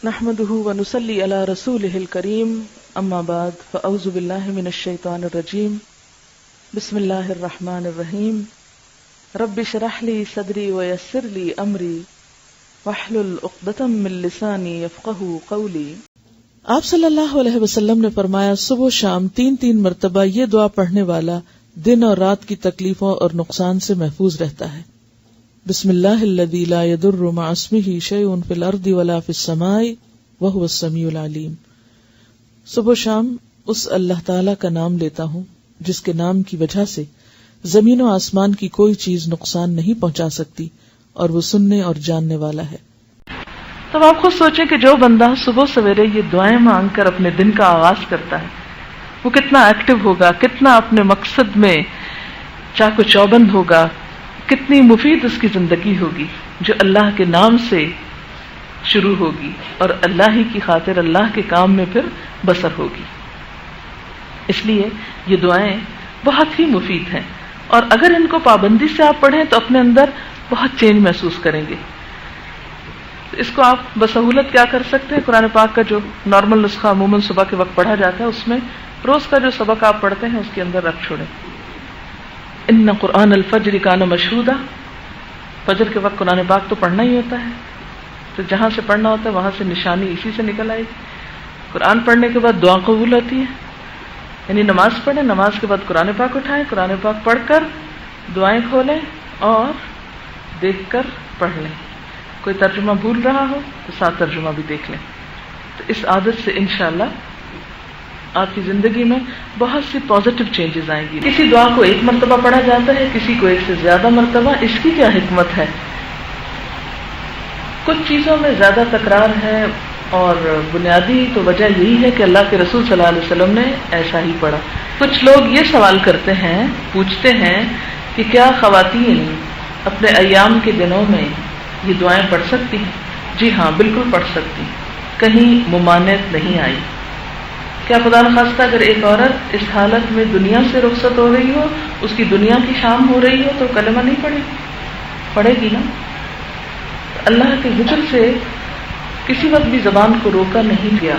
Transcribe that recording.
نحمده ونصلي على رسوله الكريم اما بعد فاعوذ بالله من الشيطان الرجيم بسم الله الرحمن الرحيم رب اشرح لي صدري ويسر لي امري واحلل عقدة من لساني يفقهوا قولي۔ آپ صلی اللہ علیہ وسلم نے فرمایا صبح و شام 3 مرتبہ یہ دعا پڑھنے والا دن اور رات کی تکلیفوں اور نقصان سے محفوظ رہتا ہے۔ بسم اللہ الذی لا يضر مع اسمہ شیء فی الارض ولا فی السماء وهو السمیع العلیم۔ صبح و شام اس اللہ تعالی کا نام لیتا ہوں جس کے نام کی وجہ سے زمین و آسمان کی کوئی چیز نقصان نہیں پہنچا سکتی اور وہ سننے اور جاننے والا ہے۔ تب آپ خود سوچیں کہ جو بندہ صبح سویرے یہ دعائیں مانگ کر اپنے دن کا آغاز کرتا ہے وہ کتنا ایکٹیو ہوگا، کتنا اپنے مقصد میں چاق و چوبند ہوگا، کتنی مفید اس کی زندگی ہوگی جو اللہ کے نام سے شروع ہوگی اور اللہ ہی کی خاطر اللہ کے کام میں پھر بسر ہوگی۔ اس لیے یہ دعائیں بہت ہی مفید ہیں اور اگر ان کو پابندی سے آپ پڑھیں تو اپنے اندر بہت چینج محسوس کریں گے۔ اس کو آپ بسہولت کیا کر سکتے ہیں، قرآن پاک کا جو نارمل نسخہ عموماً صبح کے وقت پڑھا جاتا ہے اس میں روز کا جو سبق آپ پڑھتے ہیں اس کے اندر رکھ چھوڑیں۔ ان قرآن الفجر کان مشہودا، فجر کے وقت قرآن پاک تو پڑھنا ہی ہوتا ہے، تو جہاں سے پڑھنا ہوتا ہے وہاں سے نشانی اسی سے نکل آئے گی۔ قرآن پڑھنے کے بعد دعا قبول ہوتی ہے، یعنی نماز پڑھیں، نماز کے بعد قرآن پاک اٹھائیں، قرآن پاک پڑھ کر دعائیں کھولیں اور دیکھ کر پڑھ لیں۔ کوئی ترجمہ بھول رہا ہو تو ساتھ ترجمہ بھی دیکھ لیں۔ تو اس عادت سے انشاءاللہ آپ کی زندگی میں بہت سی پازیٹیو چینجز آئیں گی۔ کسی دعا کو 1 مرتبہ پڑھا جاتا ہے، کسی کو 1 سے زیادہ مرتبہ۔ اس کی کیا حکمت ہے؟ کچھ چیزوں میں زیادہ تکرار ہے اور بنیادی تو وجہ یہی ہے کہ اللہ کے رسول صلی اللہ علیہ وسلم نے ایسا ہی پڑھا۔ کچھ لوگ یہ سوال کرتے ہیں، پوچھتے ہیں کہ کیا خواتین اپنے ایام کے دنوں میں یہ دعائیں پڑھ سکتی ہیں؟ جی ہاں، بالکل پڑھ سکتی ہیں، کہیں ممانعت نہیں آئی۔ کیا خدا نخواستہ اگر ایک عورت اس حالت میں دنیا سے رخصت ہو رہی ہو، اس کی دنیا کی شام ہو رہی ہو تو کلمہ نہیں پڑھے گی؟ پڑھے گی نا۔ اللہ کے ذکر سے کسی وقت بھی زبان کو روکا نہیں گیا۔